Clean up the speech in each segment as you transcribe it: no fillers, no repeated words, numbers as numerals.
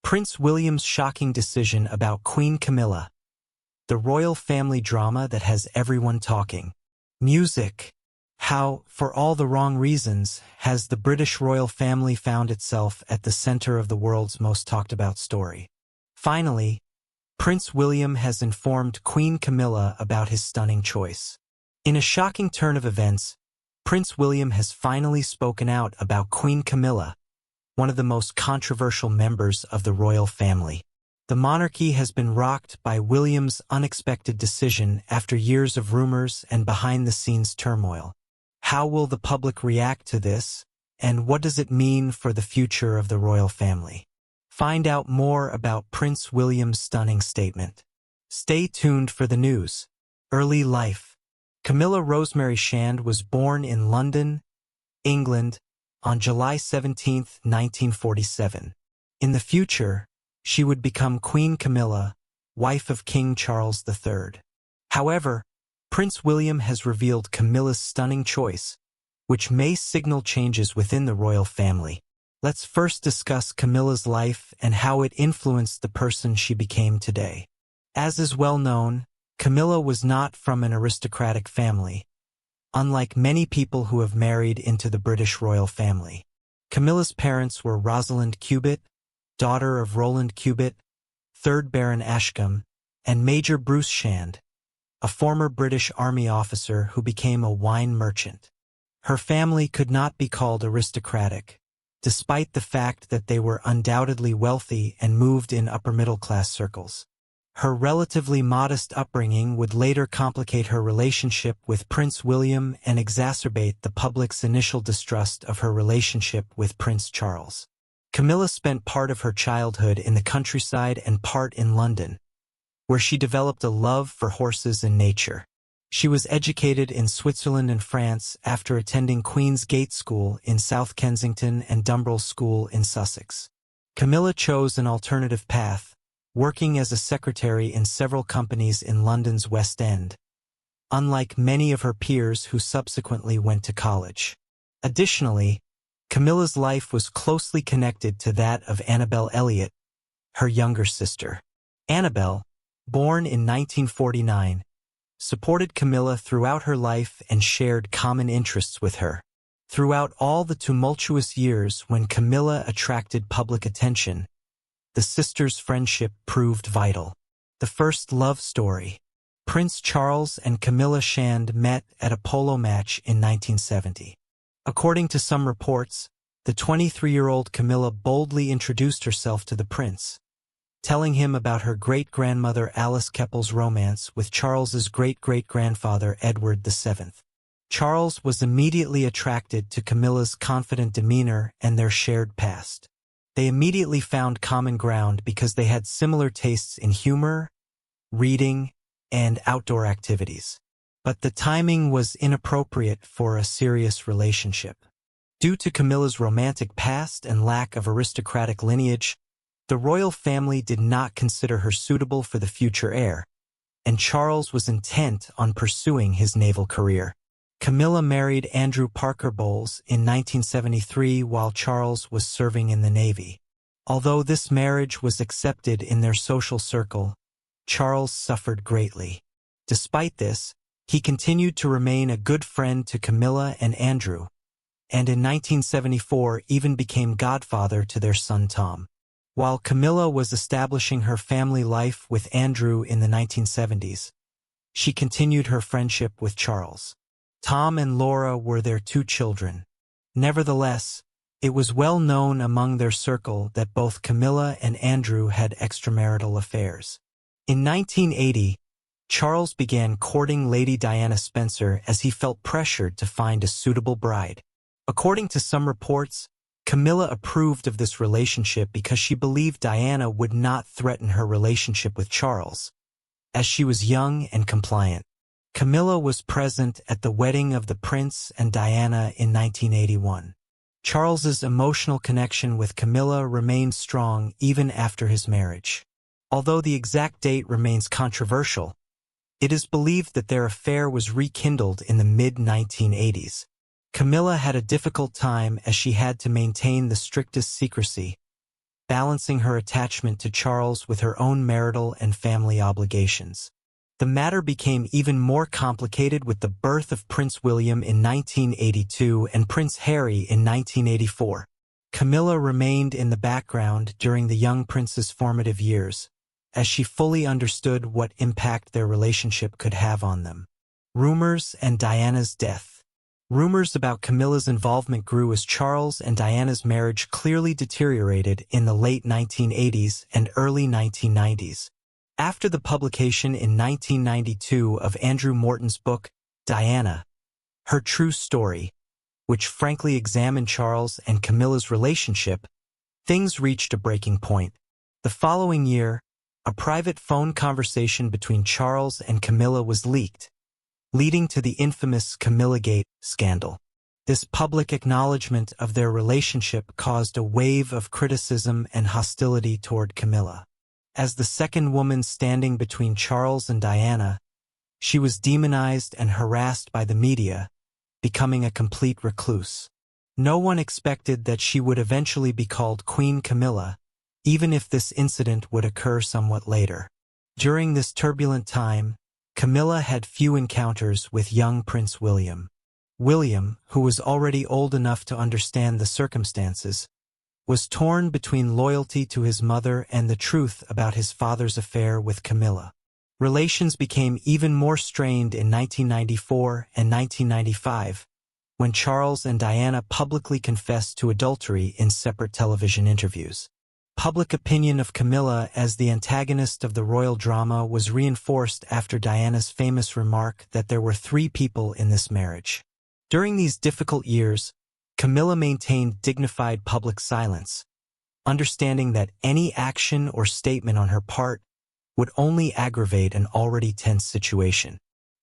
Prince William's shocking decision about Queen Camilla. The royal family drama that has everyone talking. Music. How, for all the wrong reasons, has the British royal family found itself at the center of the world's most talked about story. Finally, Prince William has informed Queen Camilla about his stunning choice. In a shocking turn of events, Prince William has finally spoken out about Queen Camilla, one of the most controversial members of the royal family. The monarchy has been rocked by William's unexpected decision after years of rumors and behind-the-scenes turmoil. How will the public react to this, and what does it mean for the future of the royal family? Find out more about Prince William's stunning statement. Stay tuned for the news. Early life. Camilla Rosemary Shand was born in London, England, on July 17, 1947. In the future, she would become Queen Camilla, wife of King Charles III. However, Prince William has revealed Camilla's stunning choice, which may signal changes within the royal family. Let's first discuss Camilla's life and how it influenced the person she became today. As is well known, Camilla was not from an aristocratic family, unlike many people who have married into the British royal family. Camilla's parents were Rosalind Cubitt, daughter of Roland Cubitt, 3rd Baron Ashcombe, and Major Bruce Shand, a former British Army officer who became a wine merchant. Her family could not be called aristocratic, despite the fact that they were undoubtedly wealthy and moved in upper-middle-class circles. Her relatively modest upbringing would later complicate her relationship with Prince William and exacerbate the public's initial distrust of her relationship with Prince Charles. Camilla spent part of her childhood in the countryside and part in London, where she developed a love for horses and nature. She was educated in Switzerland and France after attending Queen's Gate School in South Kensington and Dumbrell School in Sussex. Camilla chose an alternative path, working as a secretary in several companies in London's West End, unlike many of her peers who subsequently went to college. Additionally, Camilla's life was closely connected to that of Annabel Elliot, her younger sister. Annabel, born in 1949, supported Camilla throughout her life and shared common interests with her. Throughout all the tumultuous years when Camilla attracted public attention, the sisters' friendship proved vital. The first love story. Prince Charles and Camilla Shand met at a polo match in 1970. According to some reports, the 23-year-old Camilla boldly introduced herself to the prince, telling him about her great-grandmother Alice Keppel's romance with Charles's great-great-grandfather Edward VII. Charles was immediately attracted to Camilla's confident demeanor and their shared past. They immediately found common ground because they had similar tastes in humor, reading, and outdoor activities. But the timing was inappropriate for a serious relationship. Due to Camilla's romantic past and lack of aristocratic lineage, the royal family did not consider her suitable for the future heir, and Charles was intent on pursuing his naval career. Camilla married Andrew Parker Bowles in 1973 while Charles was serving in the Navy. Although this marriage was accepted in their social circle, Charles suffered greatly. Despite this, he continued to remain a good friend to Camilla and Andrew, and in 1974 even became godfather to their son Tom. While Camilla was establishing her family life with Andrew in the 1970s, she continued her friendship with Charles. Tom and Laura were their 2 children. Nevertheless, it was well known among their circle that both Camilla and Andrew had extramarital affairs. In 1980, Charles began courting Lady Diana Spencer as he felt pressured to find a suitable bride. According to some reports, Camilla approved of this relationship because she believed Diana would not threaten her relationship with Charles, as she was young and compliant. Camilla was present at the wedding of the prince and Diana in 1981. Charles's emotional connection with Camilla remained strong even after his marriage. Although the exact date remains controversial, it is believed that their affair was rekindled in the mid-1980s. Camilla had a difficult time as she had to maintain the strictest secrecy, balancing her attachment to Charles with her own marital and family obligations. The matter became even more complicated with the birth of Prince William in 1982 and Prince Harry in 1984. Camilla remained in the background during the young prince's formative years, as she fully understood what impact their relationship could have on them. Rumors and Diana's death. Rumors about Camilla's involvement grew as Charles and Diana's marriage clearly deteriorated in the late 1980s and early 1990s. After the publication in 1992 of Andrew Morton's book, Diana, Her True Story, which frankly examined Charles and Camilla's relationship, things reached a breaking point. The following year, a private phone conversation between Charles and Camilla was leaked, leading to the infamous Camillagate scandal. This public acknowledgement of their relationship caused a wave of criticism and hostility toward Camilla. As the second woman standing between Charles and Diana, she was demonized and harassed by the media, becoming a complete recluse. No one expected that she would eventually be called Queen Camilla, even if this incident would occur somewhat later. During this turbulent time, Camilla had few encounters with young Prince William. William, who was already old enough to understand the circumstances, was torn between loyalty to his mother and the truth about his father's affair with Camilla. Relations became even more strained in 1994 and 1995, when Charles and Diana publicly confessed to adultery in separate television interviews. Public opinion of Camilla as the antagonist of the royal drama was reinforced after Diana's famous remark that there were 3 people in this marriage. During these difficult years, Camilla maintained dignified public silence, understanding that any action or statement on her part would only aggravate an already tense situation.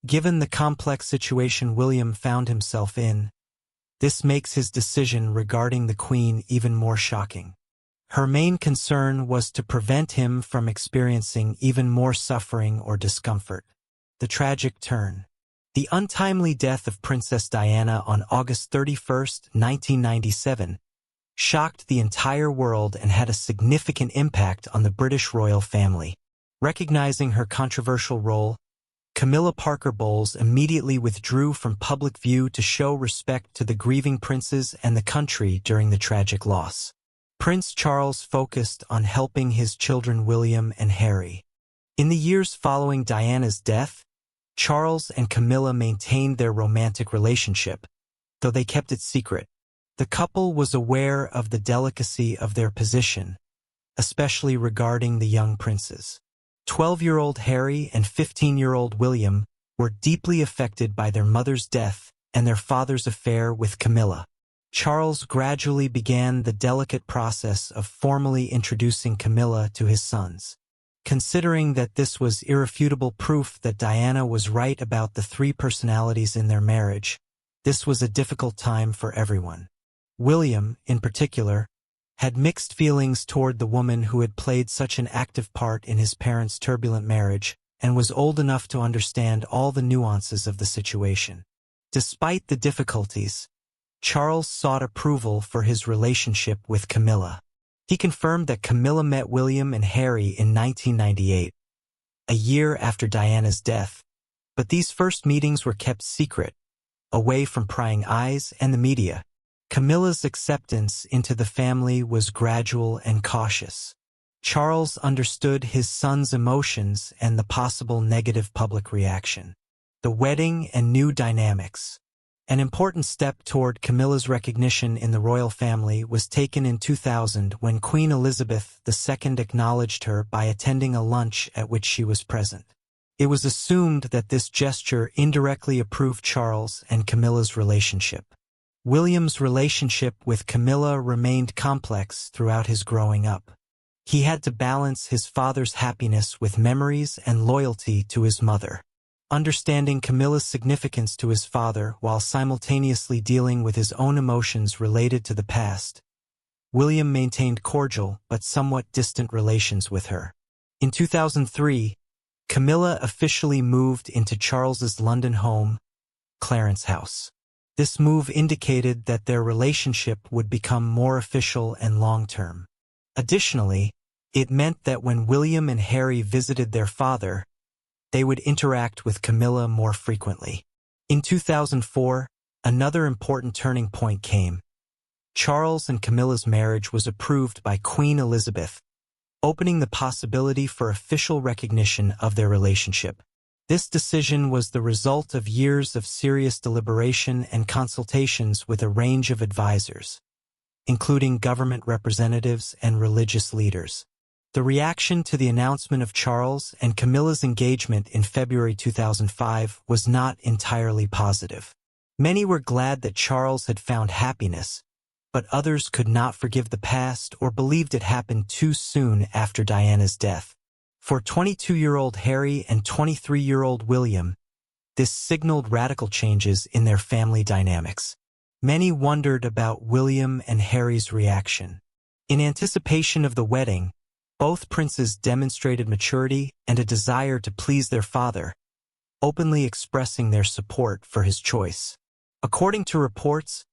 Given the complex situation William found himself in, this makes his decision regarding the Queen even more shocking. Her main concern was to prevent him from experiencing even more suffering or discomfort. The tragic turn. The untimely death of Princess Diana on August 31, 1997, shocked the entire world and had a significant impact on the British royal family. Recognizing her controversial role, Camilla Parker Bowles immediately withdrew from public view to show respect to the grieving princes and the country during the tragic loss. Prince Charles focused on helping his children William and Harry. In the years following Diana's death, Charles and Camilla maintained their romantic relationship, though they kept it secret. The couple was aware of the delicacy of their position, especially regarding the young princes. 12-year-old Harry and 15-year-old William were deeply affected by their mother's death and their father's affair with Camilla. Charles gradually began the delicate process of formally introducing Camilla to his sons. Considering that this was irrefutable proof that Diana was right about the 3 personalities in their marriage, this was a difficult time for everyone. William, in particular, had mixed feelings toward the woman who had played such an active part in his parents' turbulent marriage and was old enough to understand all the nuances of the situation. Despite the difficulties, Charles sought approval for his relationship with Camilla. He confirmed that Camilla met William and Harry in 1998, a year after Diana's death, but these first meetings were kept secret, away from prying eyes and the media. Camilla's acceptance into the family was gradual and cautious. Charles understood his son's emotions and the possible negative public reaction. The wedding and new dynamics. An important step toward Camilla's recognition in the royal family was taken in 2000 when Queen Elizabeth II acknowledged her by attending a lunch at which she was present. It was assumed that this gesture indirectly approved Charles and Camilla's relationship. William's relationship with Camilla remained complex throughout his growing up. He had to balance his father's happiness with memories and loyalty to his mother. Understanding Camilla's significance to his father while simultaneously dealing with his own emotions related to the past, William maintained cordial but somewhat distant relations with her. In 2003, Camilla officially moved into Charles's London home, Clarence House. This move indicated that their relationship would become more official and long-term. Additionally, it meant that when William and Harry visited their father, they would interact with Camilla more frequently. In 2004, another important turning point came. Charles and Camilla's marriage was approved by Queen Elizabeth, opening the possibility for official recognition of their relationship. This decision was the result of years of serious deliberation and consultations with a range of advisors, including government representatives and religious leaders. The reaction to the announcement of Charles and Camilla's engagement in February 2005 was not entirely positive. Many were glad that Charles had found happiness, but others could not forgive the past or believed it happened too soon after Diana's death. For 22-year-old Harry and 23-year-old William, this signaled radical changes in their family dynamics. Many wondered about William and Harry's reaction. In anticipation of the wedding, both princes demonstrated maturity and a desire to please their father, openly expressing their support for his choice. According to reports,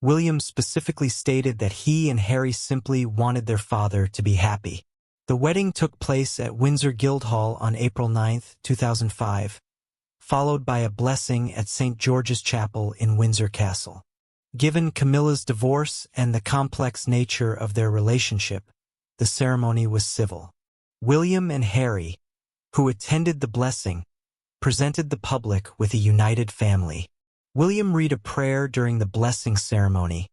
William specifically stated that he and Harry simply wanted their father to be happy. The wedding took place at Windsor Guildhall on April 9, 2005, followed by a blessing at St. George's Chapel in Windsor Castle. Given Camilla's divorce and the complex nature of their relationship, the ceremony was civil. William and Harry, who attended the blessing, presented the public with a united family. William read a prayer during the blessing ceremony,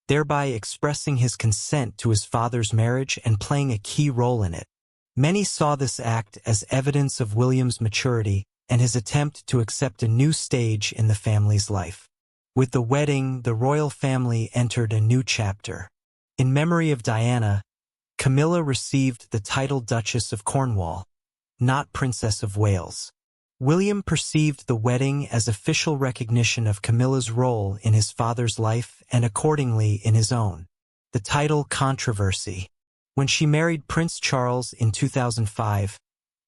thereby expressing his consent to his father's marriage and playing a key role in it. Many saw this act as evidence of William's maturity and his attempt to accept a new stage in the family's life. With the wedding, the royal family entered a new chapter. In memory of Diana, Camilla received the title Duchess of Cornwall, not Princess of Wales. William perceived the wedding as official recognition of Camilla's role in his father's life and accordingly in his own. The title controversy. When she married Prince Charles in 2005,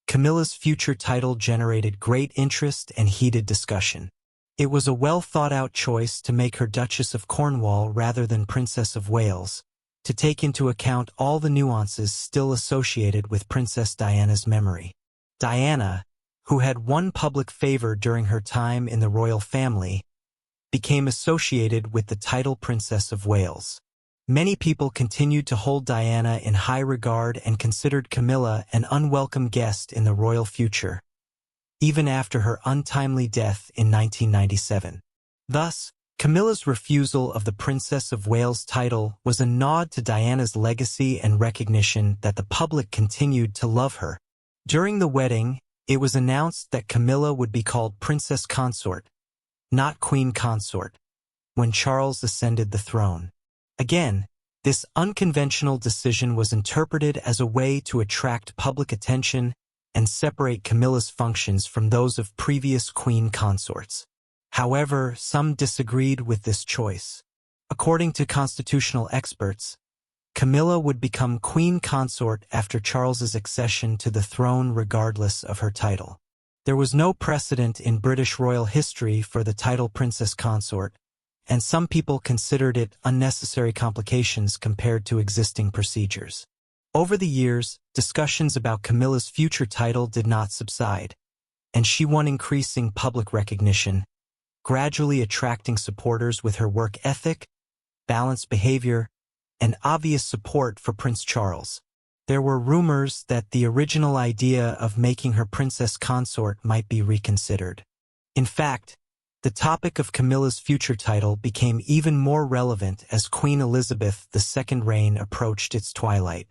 Camilla's future title generated great interest and heated discussion. It was a well-thought-out choice to make her Duchess of Cornwall rather than Princess of Wales, to take into account all the nuances still associated with Princess Diana's memory. Diana, who had won public favor during her time in the royal family, became associated with the title Princess of Wales. Many people continued to hold Diana in high regard and considered Camilla an unwelcome guest in the royal future, even after her untimely death in 1997. Thus, Camilla's refusal of the Princess of Wales title was a nod to Diana's legacy and recognition that the public continued to love her. During the wedding, it was announced that Camilla would be called Princess Consort, not Queen Consort, when Charles ascended the throne. Again, this unconventional decision was interpreted as a way to attract public attention and separate Camilla's functions from those of previous queen consorts. However, some disagreed with this choice. According to constitutional experts, Camilla would become Queen Consort after Charles's accession to the throne regardless of her title. There was no precedent in British royal history for the title Princess Consort, and some people considered it unnecessary complications compared to existing procedures. Over the years, discussions about Camilla's future title did not subside, and she won increasing public recognition, gradually attracting supporters with her work ethic, balanced behavior, and obvious support for Prince Charles. There were rumors that the original idea of making her Princess Consort might be reconsidered. In fact, the topic of Camilla's future title became even more relevant as Queen Elizabeth II's reign approached its twilight.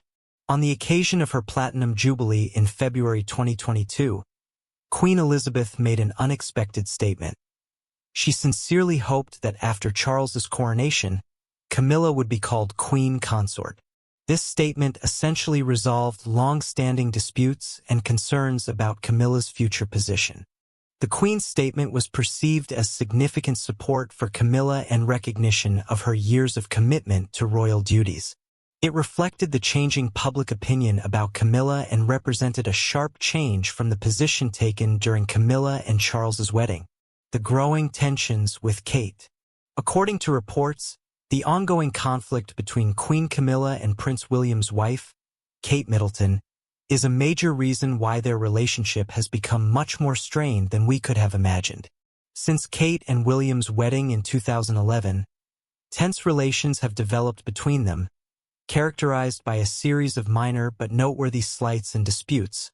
On the occasion of her Platinum Jubilee in February 2022, Queen Elizabeth made an unexpected statement. She sincerely hoped that after Charles's coronation, Camilla would be called Queen Consort. This statement essentially resolved long-standing disputes and concerns about Camilla's future position. The Queen's statement was perceived as significant support for Camilla and recognition of her years of commitment to royal duties. It reflected the changing public opinion about Camilla and represented a sharp change from the position taken during Camilla and Charles's wedding. The growing tensions with Kate. According to reports, The ongoing conflict between Queen Camilla and Prince William's wife, Kate Middleton, is a major reason why their relationship has become much more strained than we could have imagined. Since Kate and William's wedding in 2011, tense relations have developed between them, characterized by a series of minor but noteworthy slights and disputes,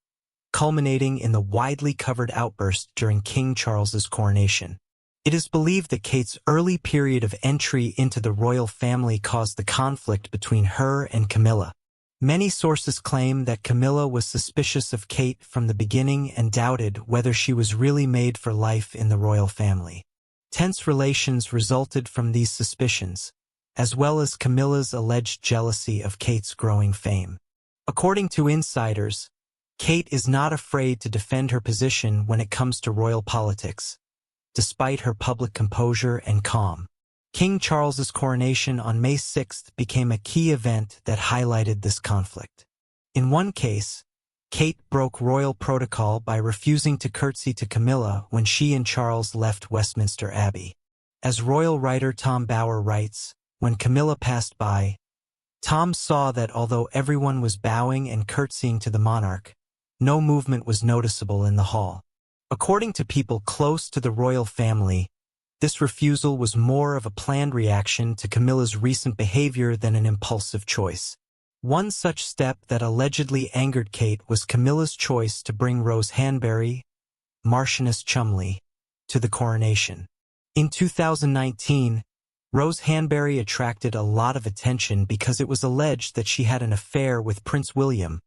culminating in the widely covered outburst during King Charles's coronation. It is believed that Kate's early period of entry into the royal family caused the conflict between her and Camilla. Many sources claim that Camilla was suspicious of Kate from the beginning and doubted whether she was really made for life in the royal family. Tense relations resulted from these suspicions, as well as Camilla's alleged jealousy of Kate's growing fame. According to insiders, Kate is not afraid to defend her position when it comes to royal politics, despite her public composure and calm. King Charles's coronation on May 6 became a key event that highlighted this conflict. In one case, Kate broke royal protocol by refusing to curtsy to Camilla when she and Charles left Westminster Abbey. As royal writer Tom Bower writes, when Camilla passed by, Tom saw that although everyone was bowing and curtsying to the monarch, no movement was noticeable in the hall. According to people close to the royal family, this refusal was more of a planned reaction to Camilla's recent behavior than an impulsive choice. One such step that allegedly angered Kate was Camilla's choice to bring Rose Hanbury, Marchioness Cholmondeley, to the coronation. In 2019, Rose Hanbury attracted a lot of attention because it was alleged that she had an affair with Prince William,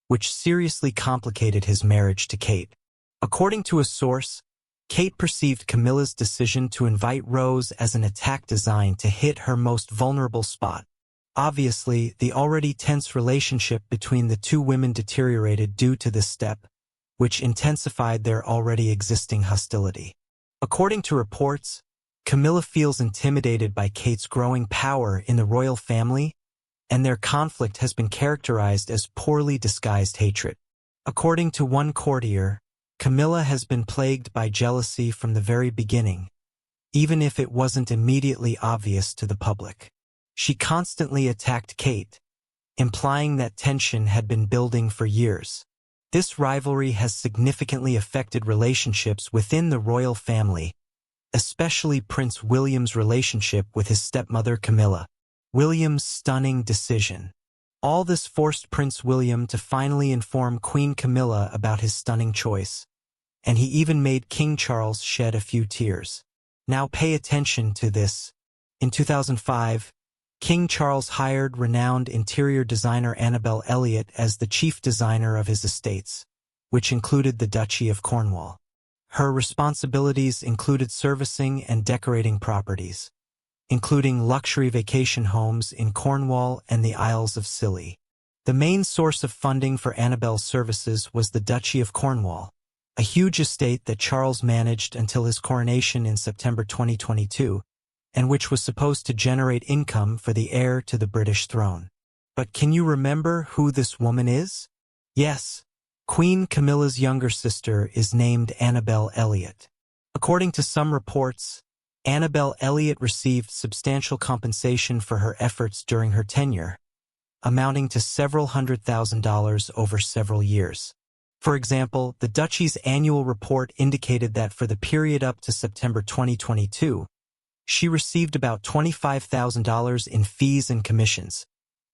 which seriously complicated his marriage to Kate. According to a source, Kate perceived Camilla's decision to invite Rose as an attack designed to hit her most vulnerable spot. Obviously, the already tense relationship between the two women deteriorated due to this step, which intensified their already existing hostility. According to reports, Camilla feels intimidated by Kate's growing power in the royal family, and their conflict has been characterized as poorly disguised hatred. According to one courtier, Camilla has been plagued by jealousy from the very beginning, even if it wasn't immediately obvious to the public. She constantly attacked Kate, implying that tension had been building for years. This rivalry has significantly affected relationships within the royal family, especially Prince William's relationship with his stepmother Camilla. William's stunning decision. All this forced Prince William to finally inform Queen Camilla about his stunning choice, and he even made King Charles shed a few tears. Now pay attention to this. In 2005, King Charles hired renowned interior designer Annabel Elliott as the chief designer of his estates, which included the Duchy of Cornwall. Her responsibilities included servicing and decorating properties, including luxury vacation homes in Cornwall and the Isles of Scilly. The main source of funding for Annabel's services was the Duchy of Cornwall, a huge estate that Charles managed until his coronation in September 2022, and which was supposed to generate income for the heir to the British throne. But can you remember who this woman is? Yes, Queen Camilla's younger sister is named Annabel Elliott. According to some reports, Annabel Elliott received substantial compensation for her efforts during her tenure, amounting to several $100,000 over several years. For example, the Duchy's annual report indicated that for the period up to September 2022, she received about $25,000 in fees and commissions,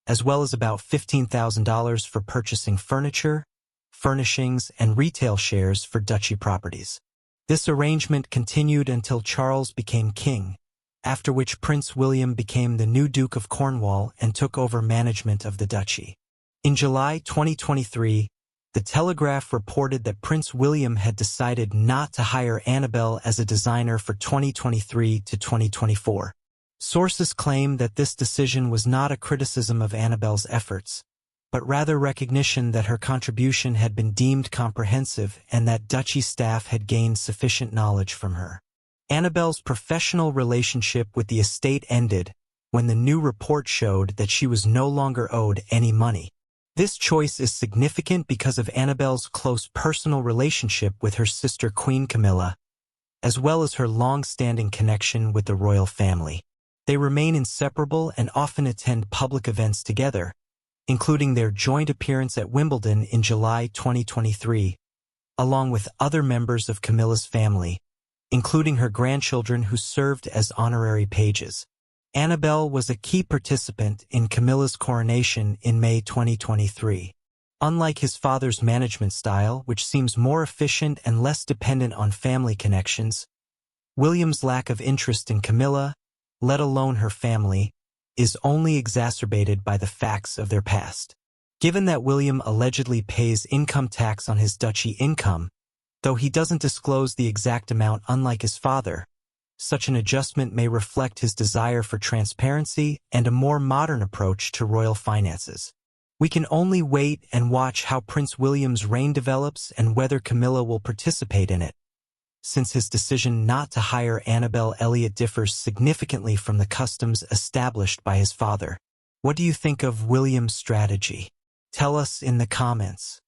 as well as about $15,000 for purchasing furniture, furnishings, and retail shares for Duchy properties. This arrangement continued until Charles became king, after which Prince William became the new Duke of Cornwall and took over management of the duchy. In July 2023, The Telegraph reported that Prince William had decided not to hire Annabel as a designer for 2023 to 2024. Sources claim that this decision was not a criticism of Annabel's efforts, but rather recognition that her contribution had been deemed comprehensive and that duchy staff had gained sufficient knowledge from her. Annabel's professional relationship with the estate ended when the new report showed that she was no longer owed any money. This choice is significant because of Annabel's close personal relationship with her sister Queen Camilla, as well as her long-standing connection with the royal family. They remain inseparable and often attend public events together, including their joint appearance at Wimbledon in July 2023, along with other members of Camilla's family, including her grandchildren who served as honorary pages. Annabelle was a key participant in Camilla's coronation in May 2023. Unlike his father's management style, which seems more efficient and less dependent on family connections, William's lack of interest in Camilla, let alone her family, is only exacerbated by the facts of their past. Given that William allegedly pays income tax on his duchy income, though he doesn't disclose the exact amount unlike his father, such an adjustment may reflect his desire for transparency and a more modern approach to royal finances. We can only wait and watch how Prince William's reign develops and whether Camilla will participate in it, since his decision not to hire Annabelle Elliott differs significantly from the customs established by his father. What do you think of William's strategy? Tell us in the comments.